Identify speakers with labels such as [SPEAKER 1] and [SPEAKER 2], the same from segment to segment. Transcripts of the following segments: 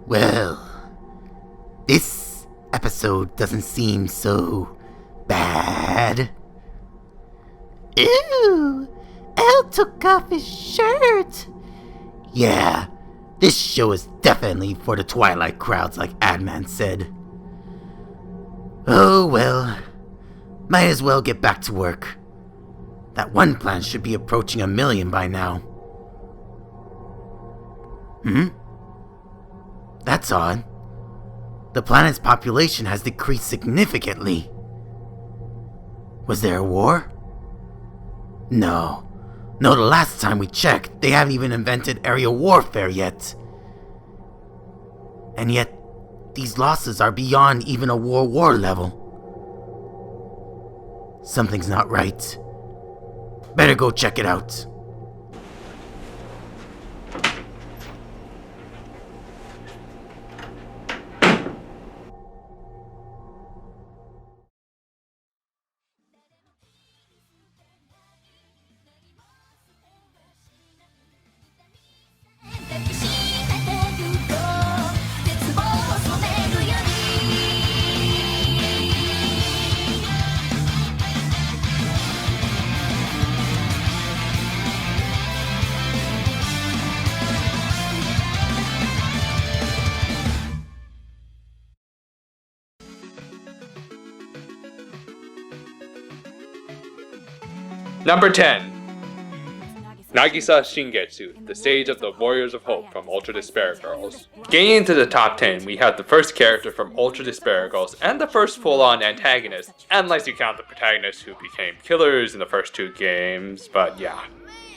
[SPEAKER 1] Well, this episode doesn't seem so bad. Ew! Elle took off his shirt! Yeah, this show is definitely for the Twilight crowds, like Adman said. Oh well, might as well get back to work. That one planet should be approaching 1 million by now. That's odd. The planet's population has decreased significantly. Was there a war? No, the last time we checked, they haven't even invented aerial warfare yet. And yet, these losses are beyond even a war level. Something's not right. Better go check it out.
[SPEAKER 2] Number 10. Nagisa Shingetsu, the Sage of the Warriors of Hope from Ultra Despair Girls. Getting into the top 10, we have the first character from Ultra Despair Girls and the first full-on antagonist, unless you count the protagonists who became killers in the first 2 games, but yeah.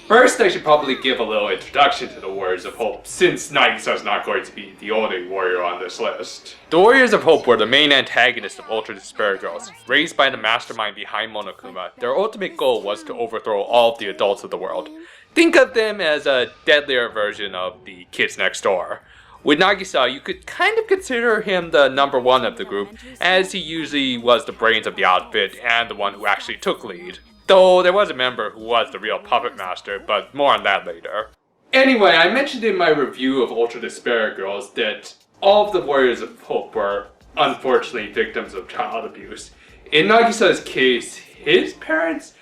[SPEAKER 2] First, I should probably give a little introduction to the Warriors of Hope, since Nagisa is not going to be the only warrior on this list. The Warriors of Hope were the main antagonists of Ultra Despair Girls. Raised by the mastermind behind Monokuma, their ultimate goal was to overthrow all of the adults of the world. Think of them as a deadlier version of the kids next door. With Nagisa, you could kind of consider him the number 1 of the group, as he usually was the brains of the outfit and the one who actually took lead. Though there was a member who was the real puppet master, but more on that later. Anyway, I mentioned in my review of Ultra Despair Girls that all of the Warriors of Hope were unfortunately victims of child abuse. In Nagisa's case, his parents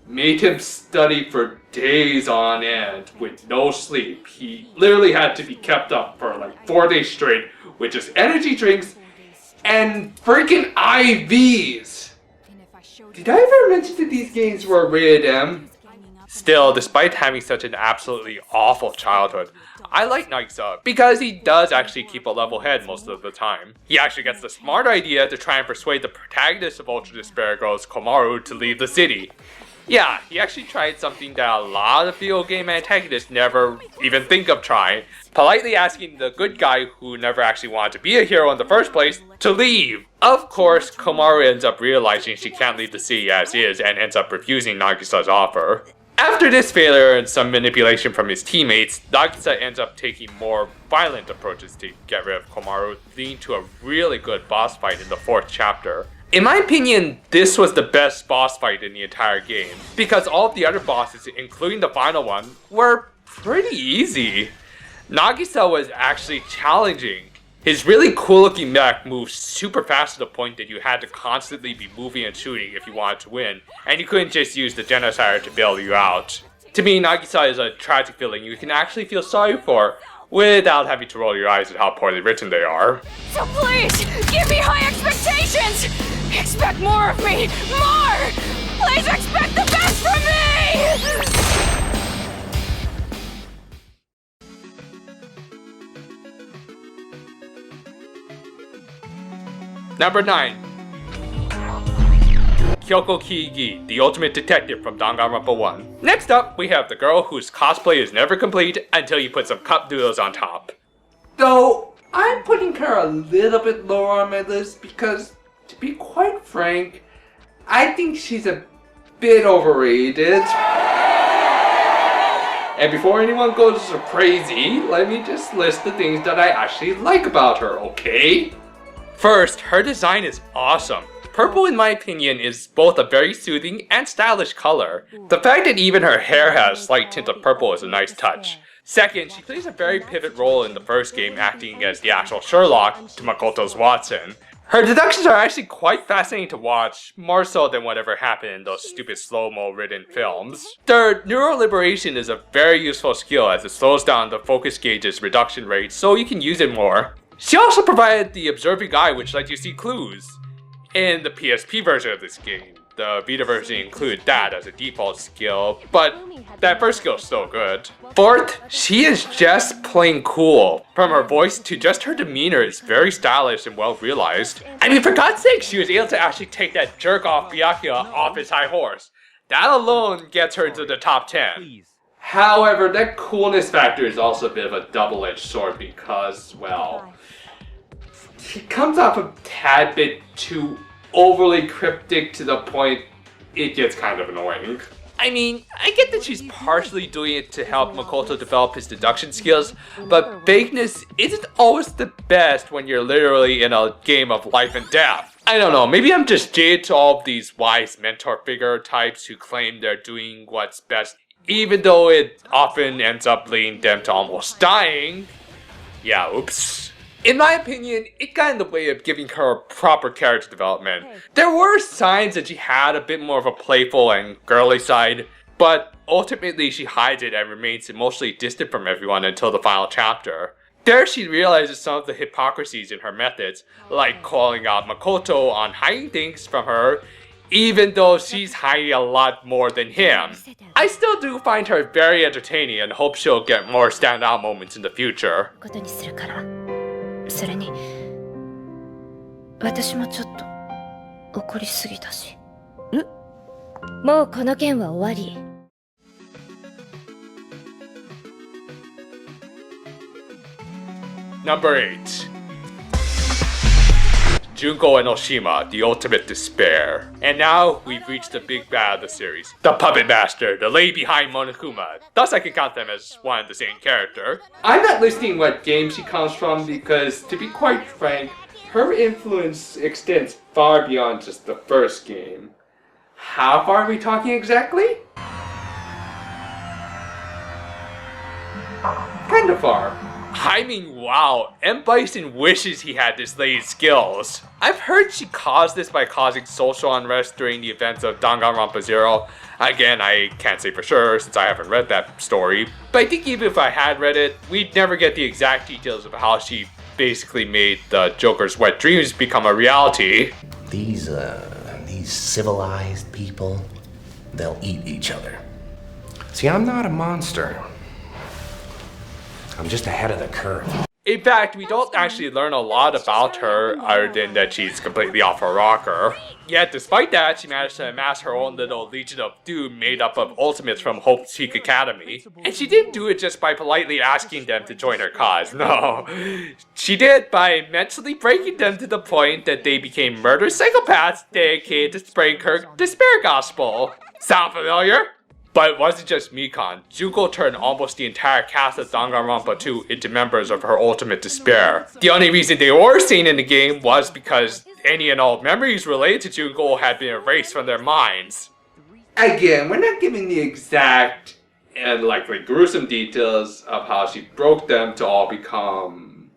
[SPEAKER 2] made him study for days on end with no sleep. He literally had to be kept up for like 4 days straight with just energy drinks and freaking IVs. Did I ever mention that these games were rated M? Still, despite having such an absolutely awful childhood, I like Nagisa because he does actually keep a level head most of the time. He actually gets the smart idea to try and persuade the protagonist of Ultra Despair Girls, Komaru, to leave the city. Yeah, he actually tried something that a lot of video game antagonists never even think of trying, politely asking the good guy who never actually wanted to be a hero in the first place to leave. Of course, Komaru ends up realizing she can't leave the city as is and ends up refusing Nagisa's offer. After this failure and some manipulation from his teammates, Nagisa ends up taking more violent approaches to get rid of Komaru, leading to a really good boss fight in the 4th chapter. In my opinion, this was the best boss fight in the entire game, because all of the other bosses, including the final one, were pretty easy. Nagisa was actually challenging. His really cool looking mech moves super fast to the point that you had to constantly be moving and shooting if you wanted to win, and you couldn't just use the genocider to bail you out. To me, Nagisa is a tragic villain you can actually feel sorry for, without having to roll your eyes at how poorly written they are.
[SPEAKER 3] So please, give me high expectations! Expect more of me! More! Please expect the best from me!
[SPEAKER 2] Number 9. Kyoko Kirigiri, the ultimate detective from Danganronpa 1. Next up, we have the girl whose cosplay is never complete until you put some cup noodles on top. Though, I'm putting her a little bit lower on my list because, to be quite frank, I think she's a bit overrated. And before anyone goes crazy, let me just list the things that I actually like about her, okay? First, her design is awesome. Purple, in my opinion, is both a very soothing and stylish color. The fact that even her hair has a slight tint of purple is a nice touch. Second, she plays a very pivot role in the first game, acting as the actual Sherlock to Makoto's Watson. Her deductions are actually quite fascinating to watch, more so than whatever happened in those stupid slow-mo ridden films. Third, neural liberation is a very useful skill as it slows down the focus gauge's reduction rate so you can use it more. She also provided the observing eye, which lets you see clues in the PSP version of this game. The Vita version included that as a default skill, but that first skill is still good. Fourth, she is just plain cool. From her voice to just her demeanor is very stylish and well realized. I mean, for God's sake, she was able to actually take that jerk-off Byakuya off his high horse. That alone gets her into the top 10. However, that coolness factor is also a bit of a double-edged sword because, well, he comes off a tad bit too overly cryptic to the point it gets kind of annoying. I mean, I get that she's partially doing it to help Makoto develop his deduction skills, but vagueness isn't always the best when you're literally in a game of life and death. I don't know, maybe I'm just jaded to all of these wise mentor figure types who claim they're doing what's best, even though it often ends up leading them to almost dying. Yeah, oops. In my opinion, it got in the way of giving her proper character development. There were signs that she had a bit more of a playful and girly side, but ultimately she hides it and remains emotionally distant from everyone until the final chapter. There she realizes some of the hypocrisies in her methods, like calling out Makoto on hiding things from her, even though she's hiding a lot more than him. I still do find her very entertaining and hope she'll get more standout moments in the future.
[SPEAKER 4] それに私もちょっと怒りすぎたし。もうこの件は終わり。
[SPEAKER 2] Number 8. Junko and Enoshima, the ultimate despair. And now we've reached the big bad of the series. The puppet master, the lady behind Monokuma. Thus I can count them as one and the same character. I'm not listing what game she comes from because, to be quite frank, her influence extends far beyond just the first game. How far are we talking exactly? Kind of far. I mean, wow, M. Bison wishes he had this lady's skills. I've heard she caused this by causing social unrest during the events of Danganronpa 0. Again, I can't say for sure since I haven't read that story, but I think even if I had read it, we'd never get the exact details of how she basically made the Joker's wet dreams become a reality.
[SPEAKER 5] These civilized people, they'll eat each other. See, I'm not a monster. I'm just ahead of the curve.
[SPEAKER 2] In fact, we don't actually learn a lot about her other than that she's completely off her rocker. Yet despite that, she managed to amass her own little Legion of Doom made up of ultimates from Hope's Peak Academy. And she didn't do it just by politely asking them to join her cause, no. She did by mentally breaking them to the point that they became murderous psychopaths dedicated to spreading her despair gospel. Sound familiar? But it wasn't just Mikan. Junko turned almost the entire cast of Danganronpa 2 into members of her ultimate despair. The only reason they were seen in the game was because any and all memories related to Junko had been erased from their minds. Again, we're not giving the exact and likely gruesome details of how she broke them to all become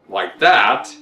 [SPEAKER 2] like that.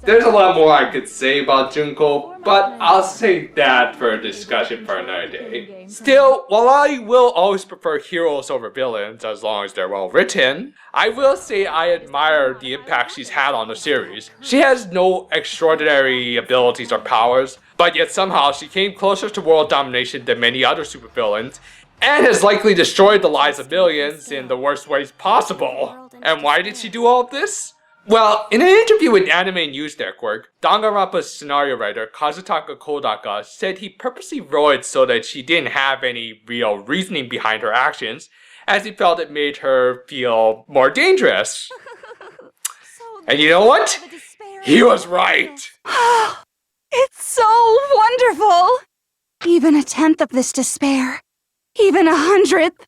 [SPEAKER 2] There's a lot more I could say about Junko, but I'll save that for a discussion for another day. Still, while I will always prefer heroes over villains as long as they're well written, I will say I admire the impact she's had on the series. She has no extraordinary abilities or powers, but yet somehow she came closer to world domination than many other supervillains, and has likely destroyed the lives of millions in the worst ways possible. And why did she do all of this? Well, in an interview with Anime News Network, Danganronpa's scenario writer Kazutaka Kodaka said he purposely wrote it so that she didn't have any real reasoning behind her actions, as he felt it made her feel more dangerous. And you know what? He was right!
[SPEAKER 3] It's so wonderful! Even a tenth of this despair. Even 100th.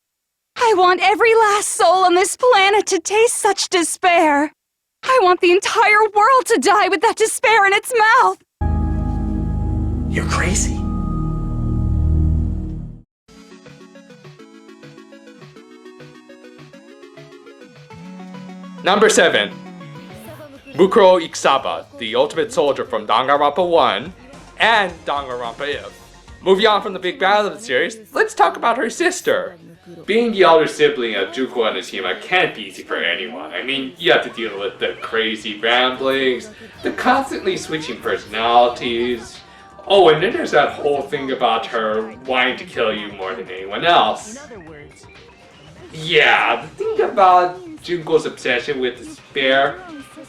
[SPEAKER 3] I want every last soul on this planet to taste such despair. I want the entire world to die with that despair in its mouth!
[SPEAKER 5] You're crazy.
[SPEAKER 2] Number 7. Mukuro Ikusaba, the ultimate soldier from Danganronpa 1 and Danganronpa If. Moving on from the big battle of the series, let's talk about her sister. Being the elder sibling of Junko and Enoshima can't be easy for anyone. I mean, you have to deal with the crazy ramblings, the constantly switching personalities. Oh, and then there's that whole thing about her wanting to kill you more than anyone else. Yeah, the thing about Junko's obsession with despair,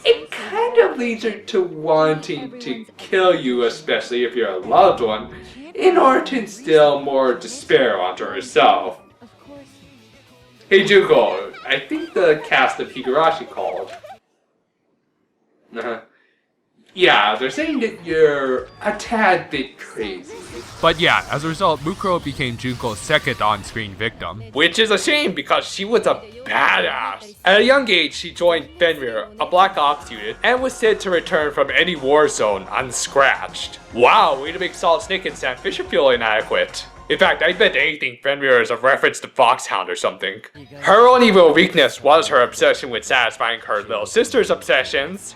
[SPEAKER 2] it kind of leads her to wanting to kill you, especially if you're a loved one, in order to instill more despair onto herself. Hey Junko, I think the cast of Higurashi called. Yeah, they're saying that you're a tad bit crazy.
[SPEAKER 6] But yeah, as a result, Mukuro became Junko's second on-screen victim.
[SPEAKER 2] Which is a shame because she was a badass. At a young age, she joined Fenrir, a Black Ops unit, and was said to return from any war zone unscratched. Wow, way to make Solid Snake and Sam Fisher feel inadequate. In fact, I bet anything Fenrir is a reference to Foxhound or something. Her only real weakness was her obsession with satisfying her little sister's obsessions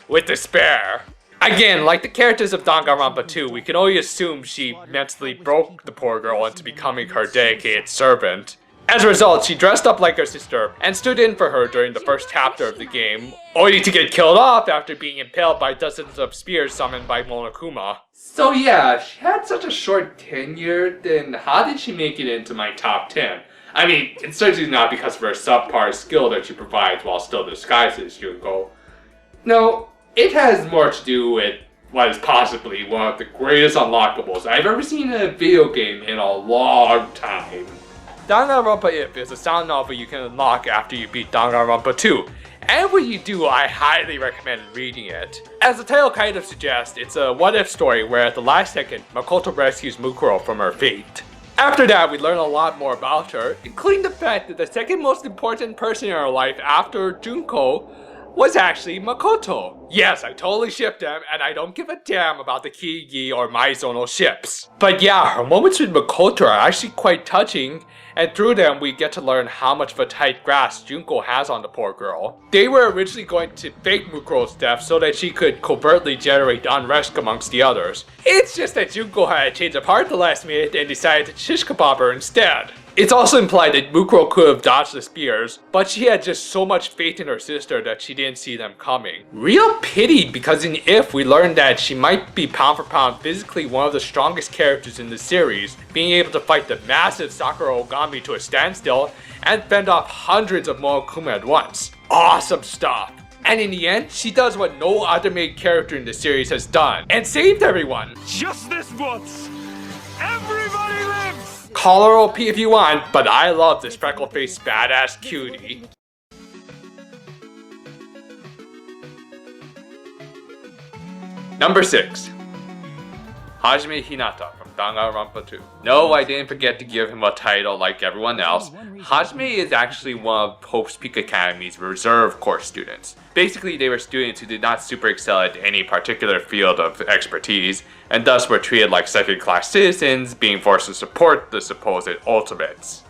[SPEAKER 2] with despair. Again, like the characters of Danganronpa 2, we can only assume she mentally broke the poor girl into becoming her dedicated servant. As a result, she dressed up like her sister and stood in for her during the first chapter of the game, only to get killed off after being impaled by dozens of spears summoned by Monaca. So yeah, she had such a short tenure, then how did she make it into my top 10? I mean, it's certainly not because of her subpar skill that she provides while still disguised as Junko. No, it has more to do with what is possibly one of the greatest unlockables I've ever seen in a video game in a long time. Danganronpa If is a sound novel you can unlock after you beat Danganronpa 2, and when you do, I highly recommend reading it. As the title kind of suggests, it's a what-if story where at the last second, Makoto rescues Mukuro from her fate. After that, we learn a lot more about her, including the fact that the second most important person in her life after Junko was actually Makoto. Yes, I totally ship them, and I don't give a damn about the Kirigiri or Maizono ships. But yeah, her moments with Makoto are actually quite touching, and through them we get to learn how much of a tight grasp Junko has on the poor girl. They were originally going to fake Mukuro's death so that she could covertly generate unrest amongst the others. It's just that Junko had a change of heart the last minute and decided to shish kebab her instead. It's also implied that Mukuro could have dodged the spears, but she had just so much faith in her sister that she didn't see them coming. Real pity, because in If we learned that she might be pound for pound physically one of the strongest characters in the series, being able to fight the massive Sakura Ogami to a standstill and fend off hundreds of Monokuma at once. Awesome stuff! And in the end, she does what no other main character in the series has done, and saved everyone!
[SPEAKER 6] Just this once! Everybody lives!
[SPEAKER 2] Call her OP if you want, but I love this freckle-faced badass cutie. Number 6. Hajime Hinata from Danganronpa 2. No, I didn't forget to give him a title like everyone else. Hajime is actually one of Hope's Peak Academy's reserve course students. Basically, they were students who did not super excel at any particular field of expertise, and thus were treated like second-class citizens, being forced to support the supposed ultimates.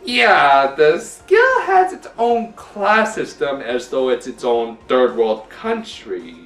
[SPEAKER 2] Yeah, the skill has its own class system as though it's its own third world country.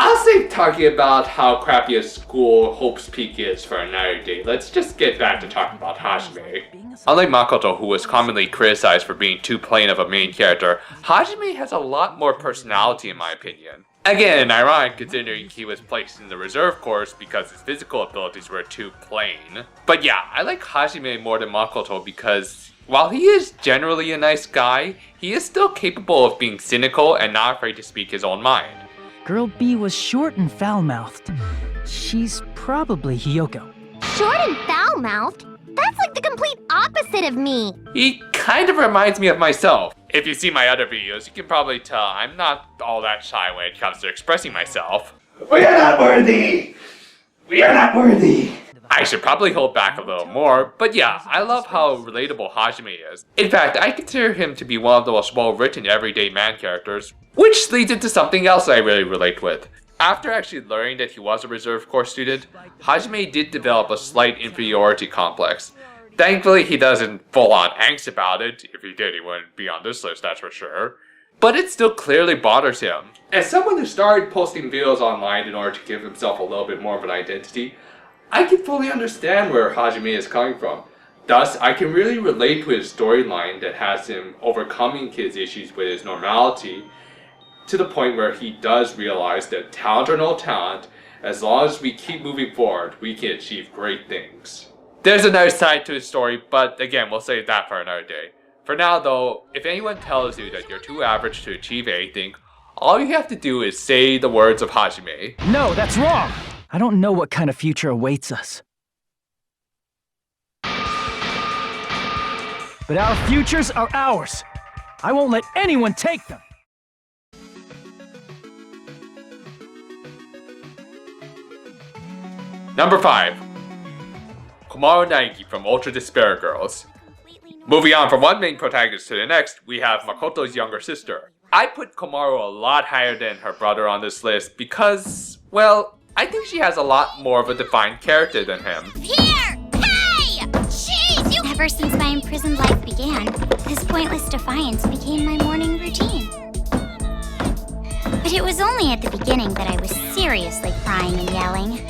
[SPEAKER 2] I'll save talking about how crappy a school Hope's Peak is for another day. Let's just get back to talking about Hajime. Unlike Makoto, who was commonly criticized for being too plain of a main character, Hajime has a lot more personality in my opinion. Again, ironic considering he was placed in the reserve course because his physical abilities were too plain. But yeah, I like Hajime more than Makoto because while he is generally a nice guy, he is still capable of being cynical and not afraid to speak his own mind.
[SPEAKER 7] Girl B was short and foul-mouthed. She's probably Kyoko.
[SPEAKER 8] Short and foul-mouthed? That's like the complete opposite of me.
[SPEAKER 2] He kind of reminds me of myself. If you see my other videos, you can probably tell I'm not all that shy when it comes to expressing myself.
[SPEAKER 1] We are not worthy! We are not worthy!
[SPEAKER 2] I should probably hold back a little more, but yeah, I love how relatable Hajime is. In fact, I consider him to be one of the most well-written everyday man characters, which leads into something else I really relate with. After actually learning that he was a reserve course student, Hajime did develop a slight inferiority complex. Thankfully, he doesn't full-on angst about it. If he did, he wouldn't be on this list, that's for sure. But it still clearly bothers him. As someone who started posting videos online in order to give himself a little bit more of an identity, I can fully understand where Hajime is coming from. Thus, I can really relate to his storyline that has him overcoming his issues with his normality to the point where he does realize that talent or no talent, as long as we keep moving forward, we can achieve great things. There's another side to his story, but again, we'll save that for another day. For now though, if anyone tells you that you're too average to achieve anything, all you have to do is say the words of Hajime.
[SPEAKER 7] No, that's wrong! I don't know what kind of future awaits us. But our futures are ours. I won't let anyone take them.
[SPEAKER 2] Number 5. Komaru Naegi from Ultra Despair Girls. Moving on from one main protagonist to the next, we have Makoto's younger sister. I put Komaru a lot higher than her brother on this list because, well, I think she has a lot more of a defined character than him.
[SPEAKER 8] Here! Hey! Jeez, you... Ever since my imprisoned life began, this pointless defiance became my morning routine. But it was only at the beginning that I was seriously crying and yelling.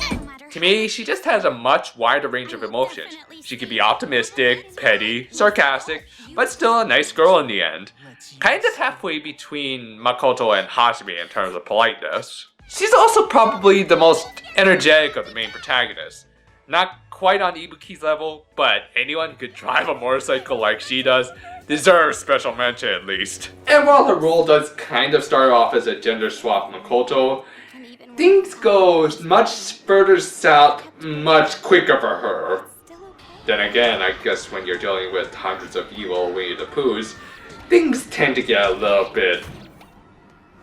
[SPEAKER 2] To me, she just has a much wider range of emotions. She can be optimistic, petty, sarcastic, but still a nice girl in the end. Kind of halfway between Makoto and Hajime in terms of politeness. She's also probably the most energetic of the main protagonists. Not quite on Ibuki's level, but anyone who could drive a motorcycle like she does deserves special mention at least. And while her role does kind of start off as a gender swap Makoto, things go much further south much quicker for her. Then again, I guess when you're dealing with hundreds of evil Winnie the Poohs, things tend to get a little bit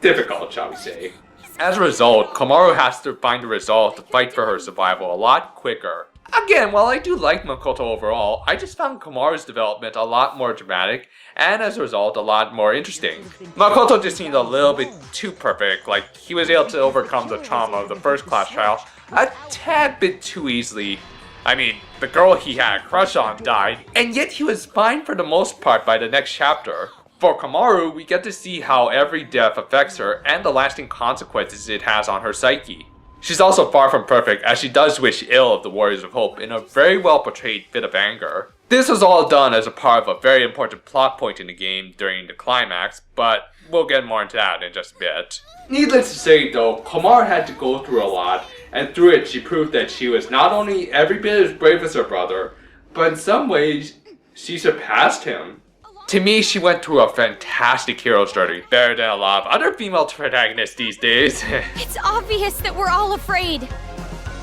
[SPEAKER 2] difficult, shall we say. As a result, Komaru has to find a resolve to fight for her survival a lot quicker. Again, while I do like Makoto overall, I just found Komaru's development a lot more dramatic, and as a result, a lot more interesting. Makoto just seemed a little bit too perfect, like he was able to overcome the trauma of the first class trial a tad bit too easily. I mean, the girl he had a crush on died, and yet he was fine for the most part by the next chapter. For Komaru, we get to see how every death affects her and the lasting consequences it has on her psyche. She's also far from perfect, as she does wish ill of the Warriors of Hope in a very well portrayed fit of anger. This was all done as a part of a very important plot point in the game during the climax, but we'll get more into that in just a bit. Needless to say though, Komaru had to go through a lot, and through it she proved that she was not only every bit as brave as her brother, but in some ways, she surpassed him. To me, she went through a fantastic hero story, better than a lot of other female protagonists these days.
[SPEAKER 9] It's obvious that we're all afraid.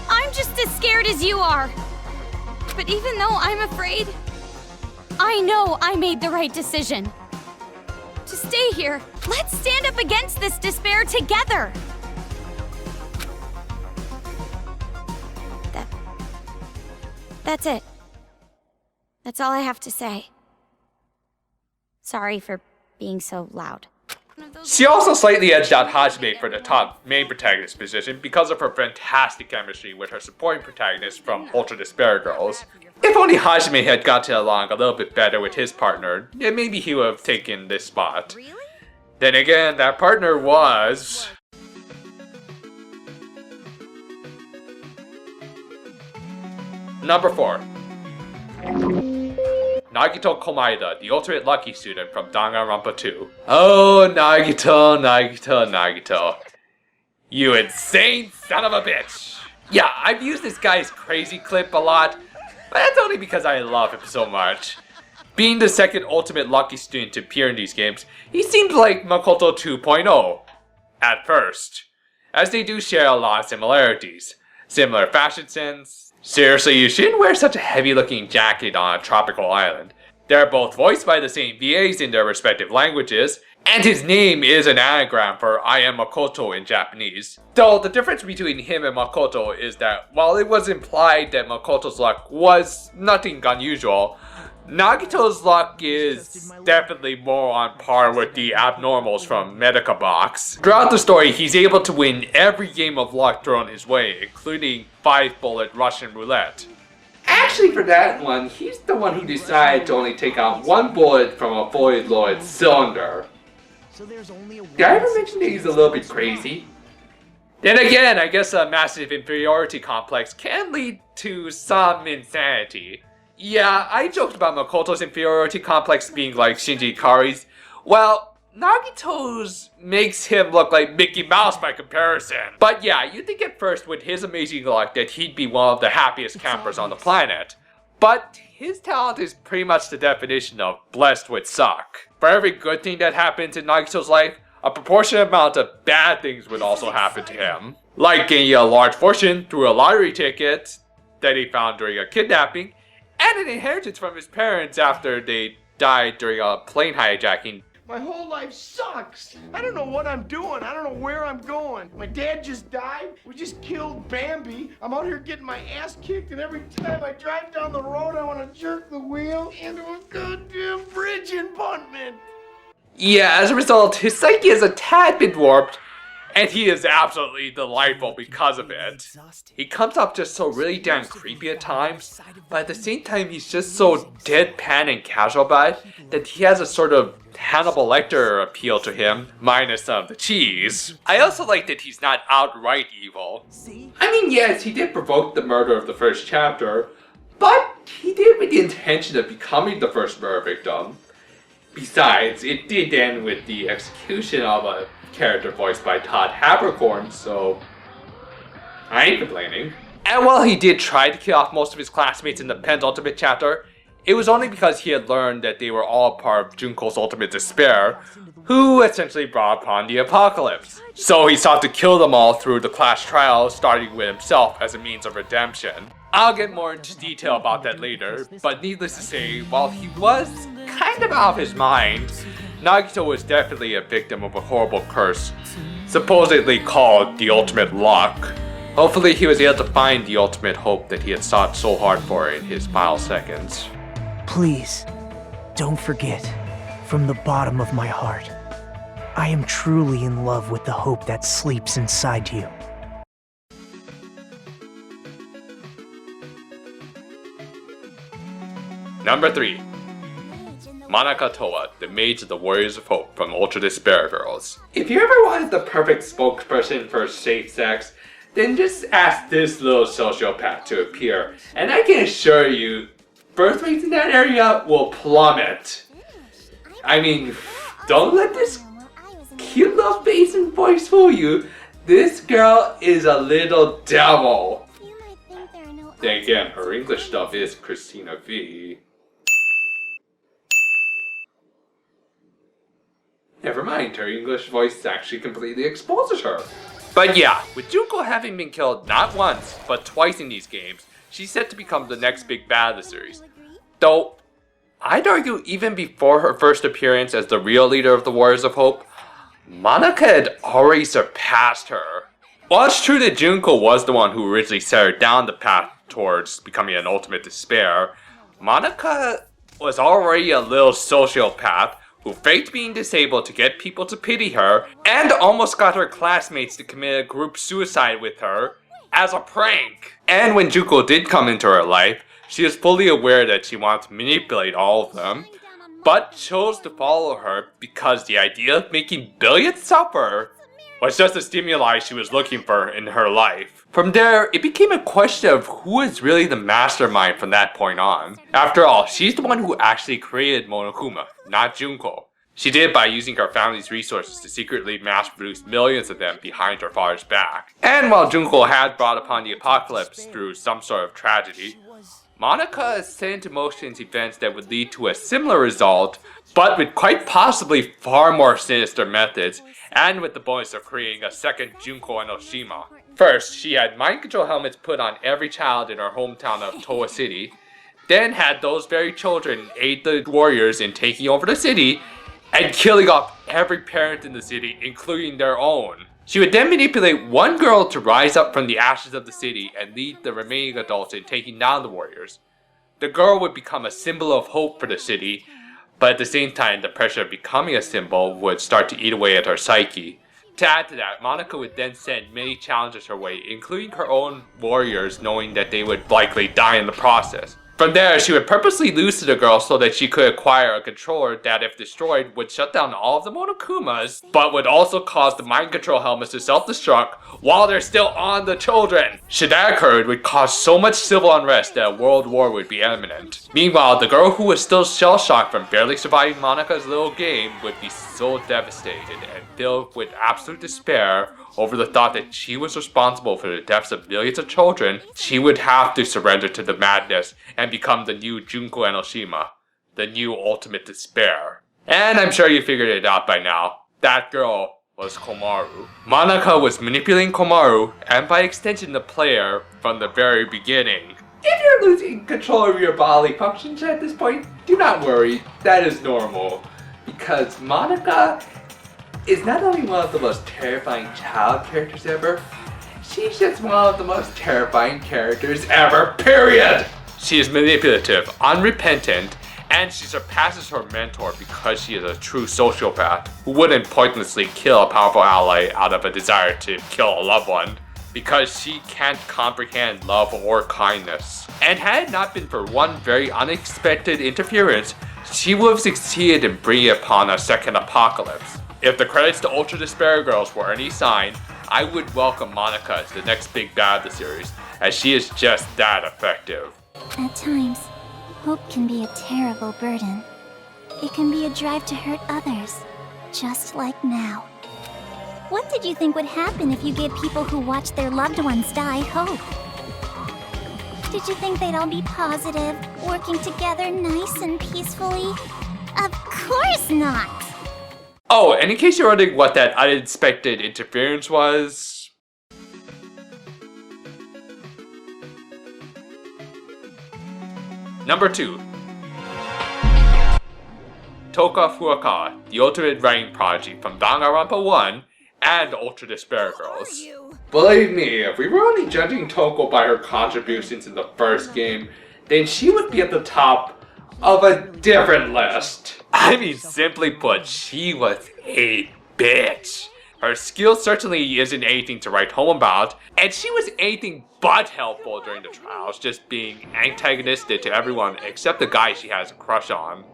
[SPEAKER 9] I'm just as scared as you are. But even though I'm afraid, I know I made the right decision. To stay here, let's stand up against this despair together. That's it. That's all I have to say. Sorry for being so loud.
[SPEAKER 2] She also slightly edged out Hajime for the top main protagonist position because of her fantastic chemistry with her supporting protagonist from Ultra Despair Girls. If only Hajime had gotten along a little bit better with his partner, then maybe he would have taken this spot. Then again, that partner was... Number 4. Nagito Komaeda, the ultimate lucky student from Danganronpa 2. Oh, Nagito, Nagito, Nagito. You insane son of a bitch! Yeah, I've used this guy's crazy clip a lot, but that's only because I love him so much. Being the second ultimate lucky student to appear in these games, he seems like Makoto 2.0. At first. As they do share a lot of similarities. Similar fashion sense. Seriously, you shouldn't wear such a heavy-looking jacket on a tropical island. They're both voiced by the same VAs in their respective languages, and his name is an anagram for I am Makoto in Japanese. Though the difference between him and Makoto is that while it was implied that Makoto's luck was nothing unusual, Nagito's luck is definitely more on par with the abnormals from Medica Box. Throughout the story, he's able to win every game of luck thrown his way, including 5-bullet Russian roulette. Actually, for that one, he's the one who decided to only take out one bullet from a fully loaded cylinder. Did I ever mention that he's a little bit crazy? Then again, I guess a massive inferiority complex can lead to some insanity. Yeah, I joked about Makoto's inferiority complex being like Shinji Ikari's. Well, Nagito's makes him look like Mickey Mouse by comparison. But yeah, you'd think at first with his amazing luck that he'd be one of the happiest campers on the planet. But his talent is pretty much the definition of blessed with suck. For every good thing that happens in Nagito's life, a proportionate amount of bad things would also happen to him. Like gaining a large fortune through a lottery ticket that he found during a kidnapping, and an inheritance from his parents after they died during a plane hijacking.
[SPEAKER 10] My whole life sucks. I don't know what I'm doing. I don't know where I'm going. My dad just died. We just killed Bambi. I'm out here getting my ass kicked, and every time I drive down the road, I want to jerk the wheel into a goddamn bridge impoundment.
[SPEAKER 2] Yeah, as a result, his psyche is a tad bit warped, and he is absolutely delightful because of it. He comes off just so really damn creepy at times, but at the same time he's just so deadpan and casual about it that he has a sort of Hannibal Lecter appeal to him, minus some of the cheese. I also like that he's not outright evil. I mean, yes, he did provoke the murder of the first chapter, but he did with the intention of becoming the first murder victim. Besides, it did end with the execution of a character voiced by Todd Haberkorn, so I ain't complaining. And while he did try to kill off most of his classmates in the penultimate chapter, it was only because he had learned that they were all part of Junko's ultimate despair, who essentially brought upon the apocalypse. So he sought to kill them all through the class trial, starting with himself as a means of redemption. I'll get more into detail about that later, but needless to say, while he was kind of out of his mind, Nagito was definitely a victim of a horrible curse, supposedly called the ultimate luck. Hopefully he was able to find the ultimate hope that he had sought so hard for in his final seconds.
[SPEAKER 7] Please, don't forget, from the bottom of my heart, I am truly in love with the hope that sleeps inside you.
[SPEAKER 2] Number 3. Monaca Towa, the Mage of the Warriors of Hope from Ultra Despair Girls. If you ever wanted the perfect spokesperson for safe sex, then just ask this little sociopath to appear, and I can assure you, birth rates in that area will plummet. I mean, don't let this cute little face and voice fool you. This girl is a little devil. Then again, her English stuff is Christina V. Never mind, her English voice actually completely exposes her. But yeah, with Junko having been killed not once, but twice in these games, she's set to become the next big bad of the series. Though, I'd argue even before her first appearance as the real leader of the Warriors of Hope, Monaca had already surpassed her. While it's true that Junko was the one who originally set her down the path towards becoming an ultimate despair, Monaca was already a little sociopath who faked being disabled to get people to pity her, and almost got her classmates to commit a group suicide with her as a prank. And when Junko did come into her life, she was fully aware that she wanted to manipulate all of them, but chose to follow her because the idea of making billions suffer was just the stimuli she was looking for in her life. From there, it became a question of who is really the mastermind from that point on. After all, she's the one who actually created Monokuma, not Junko. She did it by using her family's resources to secretly mass-produce millions of them behind her father's back. And while Junko had brought upon the apocalypse through some sort of tragedy, Monaca set into motion events that would lead to a similar result, but with quite possibly far more sinister methods, and with the bonus of creating a second Junko Enoshima. First, she had mind control helmets put on every child in her hometown of Towa City, then had those very children aid the warriors in taking over the city, and killing off every parent in the city, including their own. She would then manipulate one girl to rise up from the ashes of the city and lead the remaining adults in taking down the warriors. The girl would become a symbol of hope for the city, but at the same time the pressure of becoming a symbol would start to eat away at her psyche. To add to that, Monaca would then send many challenges her way, including her own warriors, knowing that they would likely die in the process. From there, she would purposely lose to the girl so that she could acquire a controller that, if destroyed, would shut down all of the Monokumas, but would also cause the mind control helmets to self-destruct while they're still on the children. Should that occur, it would cause so much civil unrest that a world war would be imminent. Meanwhile, the girl who was still shell-shocked from barely surviving Monaca's little game would be so devastated and filled with absolute despair over the thought that she was responsible for the deaths of millions of children. She would have to surrender to the madness and become the new Junko Enoshima, the new ultimate despair. And I'm sure you figured it out by now. That girl was Komaru. Monaca was manipulating Komaru, and by extension the player, from the very beginning. If you're losing control of your bodily functions at this point, do not worry, that is normal. Because Monaca is not only one of the most terrifying child characters ever, she's just one of the most terrifying characters ever, period! She is manipulative, unrepentant, and she surpasses her mentor because she is a true sociopath who wouldn't pointlessly kill a powerful ally out of a desire to kill a loved one, because she can't comprehend love or kindness. And had it not been for one very unexpected interference, she would have succeeded in bringing upon a second apocalypse. If the credits to Ultra Despair Girls were any sign, I would welcome Monaca as the next big bad of the series, as she is just that effective.
[SPEAKER 8] At times, hope can be a terrible burden. It can be a drive to hurt others, just like now. What did you think would happen if you gave people who watched their loved ones die hope? Did you think they'd all be positive, working together nice and peacefully? Of course not!
[SPEAKER 2] Oh, and in case you're wondering what that unexpected interference was... Number 2. Toka Fukawa, the ultimate writing prodigy from Danganronpa 1 and Ultra Despair Girls. Believe me, if we were only judging Toko by her contributions in the first game, then she would be at the top of a different list. I mean, simply put, she was a bitch. Her skill certainly isn't anything to write home about, and she was anything but helpful during the trials, just being antagonistic to everyone except the guy she has a crush on.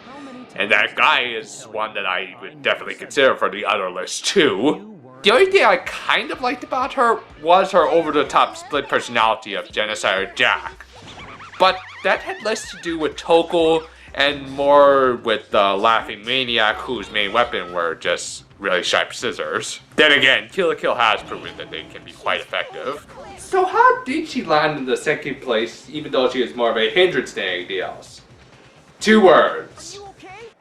[SPEAKER 2] And that guy is one that I would definitely consider for the other list too. The only thing I kind of liked about her was her over-the-top split personality of Genocider Jack. But that had less to do with Toko and more with the laughing maniac whose main weapon were just really sharp scissors. Then again, Kill la Kill has proven that they can be quite effective. So how did she land in the second place even though she is more of a hindrance than anything else? 2 words.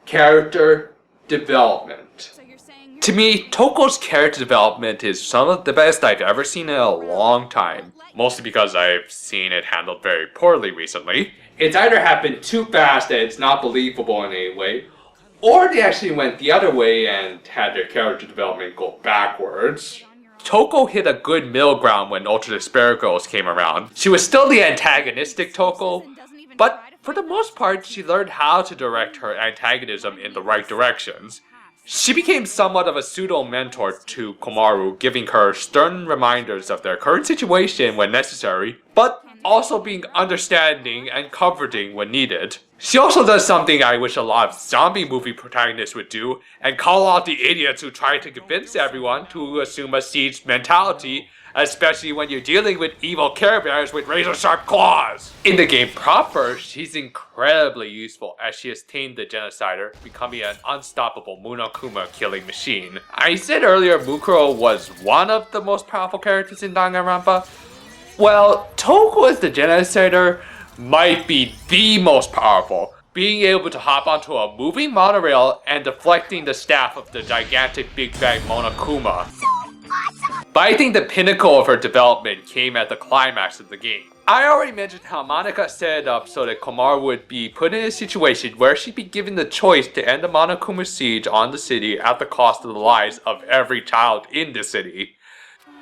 [SPEAKER 2] Character development. To me, Toko's character development is some of the best I've ever seen in a long time. Mostly because I've seen it handled very poorly recently. It's either happened too fast that it's not believable in any way, or they actually went the other way and had their character development go backwards. Toko hit a good middle ground when Ultra Despair Girls came around. She was still the antagonistic Toko, but for the most part, she learned how to direct her antagonism in the right directions. She became somewhat of a pseudo-mentor to Komaru, giving her stern reminders of their current situation when necessary, but also being understanding and comforting when needed. She also does something I wish a lot of zombie movie protagonists would do, and call out the idiots who try to convince everyone to assume a siege mentality, especially when you're dealing with evil Care Bears with razor-sharp claws. In the game proper, she's incredibly useful as she has tamed the Genocider, becoming an unstoppable Monokuma killing machine. I said earlier Mukuro was one of the most powerful characters in Danganronpa. Well, Toko as the Genocider might be the most powerful, being able to hop onto a moving monorail and deflecting the staff of the gigantic Big Bang Monokuma. But I think the pinnacle of her development came at the climax of the game. I already mentioned how Monaca set it up so that Komaru would be put in a situation where she'd be given the choice to end the Monokuma siege on the city at the cost of the lives of every child in the city.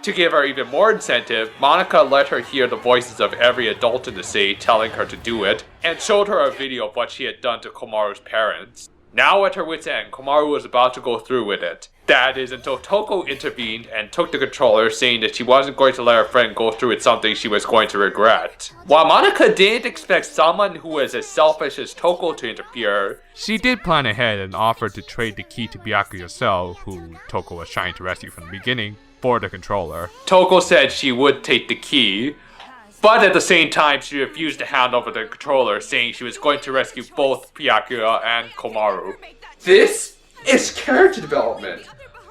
[SPEAKER 2] To give her even more incentive, Monaca let her hear the voices of every adult in the city telling her to do it, and showed her a video of what she had done to Komaru's parents. Now at her wit's end, Komaru was about to go through with it. That is until Toko intervened and took the controller, saying that she wasn't going to let her friend go through with something she was going to regret. While Monaca didn't expect someone who was as selfish as Toko to interfere,
[SPEAKER 6] She did plan ahead and offered to trade the key to Byakuya Cell, who Toko was trying to rescue from the beginning, for the controller.
[SPEAKER 2] Toko said she would take the key, but at the same time she refused to hand over the controller, saying she was going to rescue both Byakuya and Komaru. This is character development.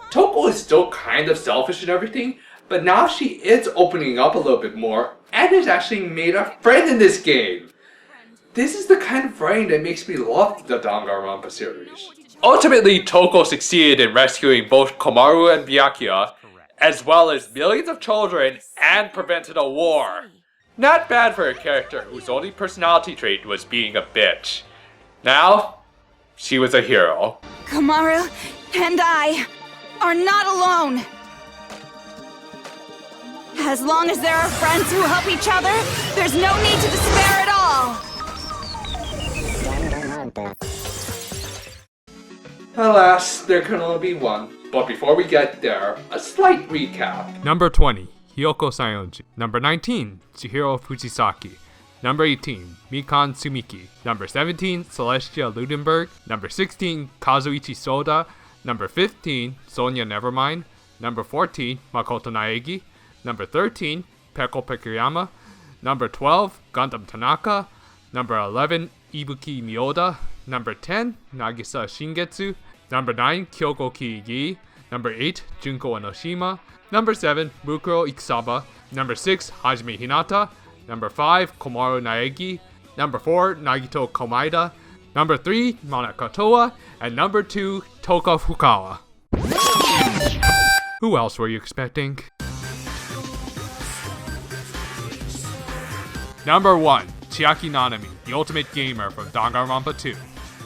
[SPEAKER 2] Toko is still kind of selfish and everything, but now she is opening up a little bit more and has actually made a friend in this game. This is the kind of writing that makes me love the Danganronpa series. Ultimately, Toko succeeded in rescuing both Komaru and Byakuya, as well as millions of children, and prevented a war. Not bad for a character whose only personality trait was being a bitch. Now, she was a hero.
[SPEAKER 3] Komaru and I are not alone. As long as there are friends who help each other, there's no need to despair at all.
[SPEAKER 2] Alas, there can only be one. But before we get there, a slight recap.
[SPEAKER 6] Number 20, Hyoko Sayonji. Number 19, Chihiro Fujisaki. Number 18, Mikan Sumiki. Number 17, Celestia Ludenberg. Number 16, Kazuichi Soda. Number 15, Sonia Nevermind. Number 14, Makoto Naegi. Number 13, Peko Pekuyama. Number 12, Gundam Tanaka. Number 11, Ibuki Miyoda. Number 10, Nagisa Shingetsu. Number 9, Kyoko Kirigiri. Number 8, Junko Enoshima. Number 7, Mukuro Ikusaba. Number 6, Hajime Hinata. Number 5, Komaru Naegi. Number 4, Nagito Komaeda. Number 3, Monaca Towa. And number 2, Toka Fukawa. Who else were you expecting? Number 1, Chiaki Nanami, the ultimate gamer from Danganronpa 2.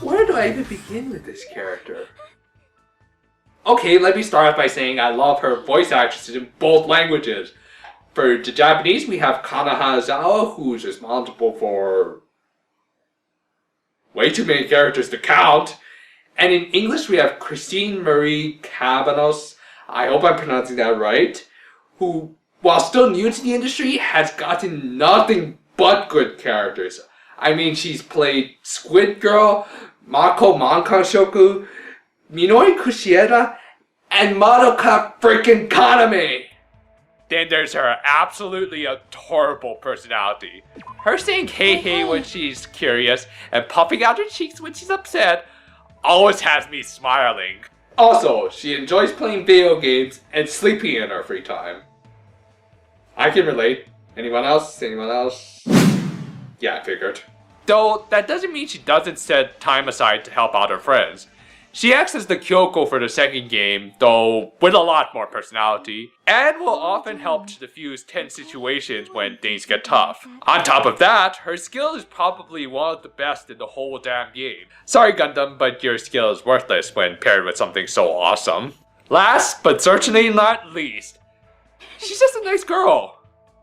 [SPEAKER 2] Where do I even begin with this character? Okay, let me start off by saying I love her voice actresses in both languages. For the Japanese, we have Kana Hanazawa, who's responsible for way too many characters to count. And in English, we have Christine Marie Cabanos, I hope I'm pronouncing that right, who, while still new to the industry, has gotten nothing but good characters. I mean, she's played Squid Girl, Mako Mankanshoku, Minori Kushieda, and Madoka freaking Kaname. Then there's her absolutely adorable personality. Her saying hey hey when she's curious and puffing out her cheeks when she's upset always has me smiling. Also, she enjoys playing video games and sleeping in her free time. I can relate. Anyone else? Anyone else? Yeah, I figured. Though, that doesn't mean she doesn't set time aside to help out her friends. She acts as the Kyoko for the second game, though with a lot more personality, and will often help to diffuse tense situations when things get tough. On top of that, her skill is probably one of the best in the whole damn game. Sorry Gundam, but your skill is worthless when paired with something so awesome. Last, but certainly not least, she's just a nice girl.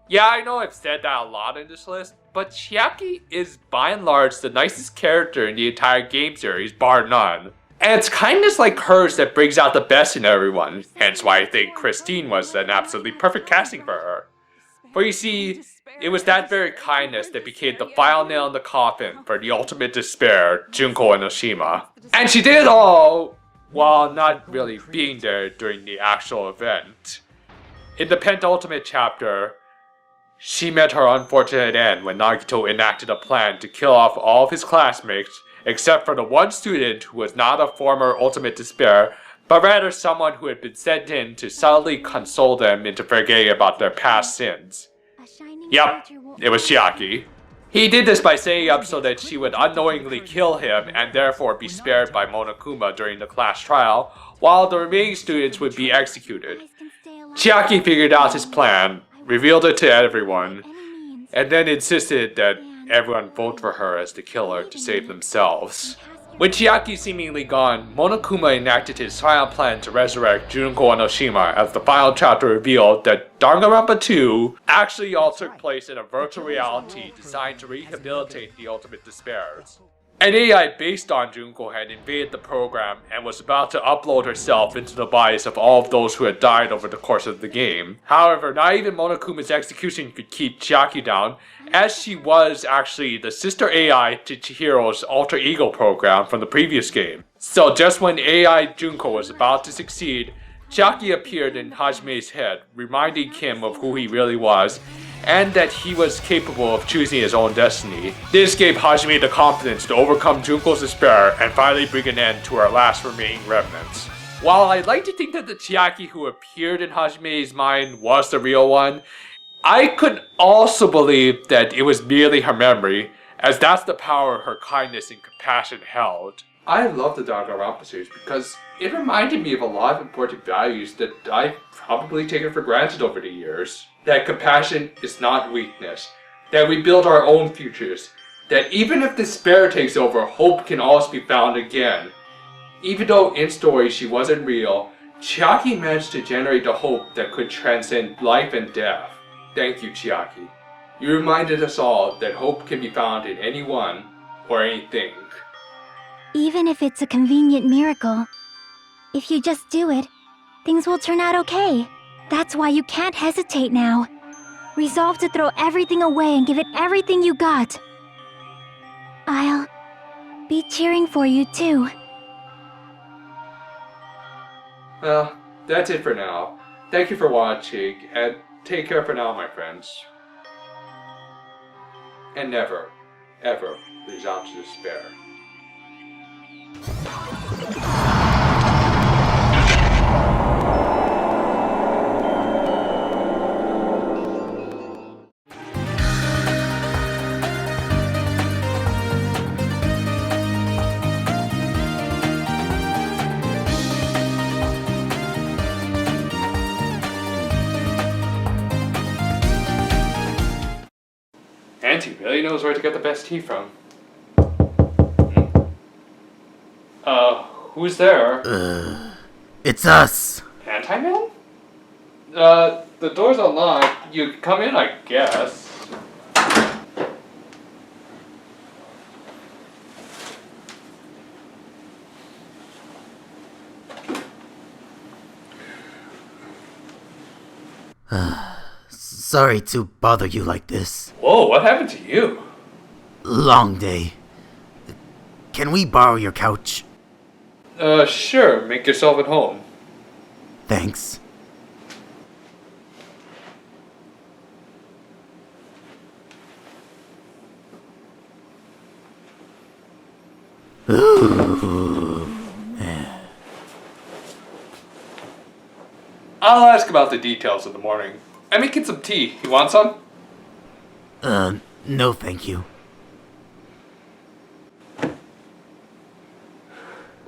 [SPEAKER 2] Yeah, I know I've said that a lot in this list, but Chiaki is by and large the nicest character in the entire game series, bar none. And it's kindness like hers that brings out the best in everyone, hence why I think Christine was an absolutely perfect casting for her. For you see, it was that very kindness that became the final nail in the coffin for the ultimate despair, Junko Enoshima. And she did it all while not really being there during the actual event. In the penultimate chapter, she met her unfortunate end when Nagito enacted a plan to kill off all of his classmates except for the one student who was not a former Ultimate Despair, but rather someone who had been sent in to subtly console them into forgetting about their past sins. Yep, it was Chiaki. He did this by setting up so that she would unknowingly kill him and therefore be spared by Monokuma during the class trial, while the remaining students would be executed. Chiaki figured out his plan, revealed it to everyone, and then insisted that everyone vote for her as the killer to save themselves. With Chiaki seemingly gone, Monokuma enacted his final plan to resurrect Junko Enoshima as the final chapter revealed that Danganronpa 2 actually all took place in a virtual reality designed to rehabilitate the Ultimate Despairs. An AI based on Junko had invaded the program and was about to upload herself into the bodies of all of those who had died over the course of the game. However, not even Monokuma's execution could keep Chiaki down, as she was actually the sister AI to Chihiro's alter ego program from the previous game. So just when AI Junko was about to succeed, Chiaki appeared in Hajime's head, reminding him of who he really was, and that he was capable of choosing his own destiny. This gave Hajime the confidence to overcome Junko's despair and finally bring an end to our last remaining remnants. While I'd like to think that the Chiaki who appeared in Hajime's mind was the real one, I could also believe that it was merely her memory, as that's the power her kindness and compassion held. I love the Danganronpa series because it reminded me of a lot of important values that I've probably taken for granted over the years. That compassion is not weakness, that we build our own futures, that even if despair takes over, hope can always be found again. Even though in story she wasn't real, Chiaki managed to generate a hope that could transcend life and death. Thank you, Chiaki. You reminded us all that hope can be found in anyone or anything.
[SPEAKER 8] Even if it's a convenient miracle, if you just do it, things will turn out okay. That's why you can't hesitate now. Resolve to throw everything away and give it everything you got. I'll be cheering for you too.
[SPEAKER 2] Well, that's it for now. Thank you for watching, and take care for now, my friends. And never, ever resort to despair. Auntie really knows where to get the best tea from. Who's there?
[SPEAKER 1] It's us.
[SPEAKER 2] Anti-Man? The door's unlocked. You can come in, I guess.
[SPEAKER 1] Sorry to bother you like this.
[SPEAKER 2] Whoa, what happened to you?
[SPEAKER 1] Long day. Can we borrow your couch?
[SPEAKER 2] Sure. Make yourself at home.
[SPEAKER 1] Thanks.
[SPEAKER 2] I'll ask about the details in the morning. I'm making some tea. You want some?
[SPEAKER 1] No thank you.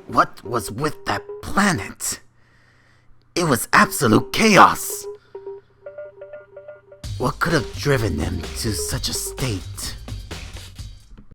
[SPEAKER 1] What was with that planet? It was absolute chaos! What could have driven them to such a state?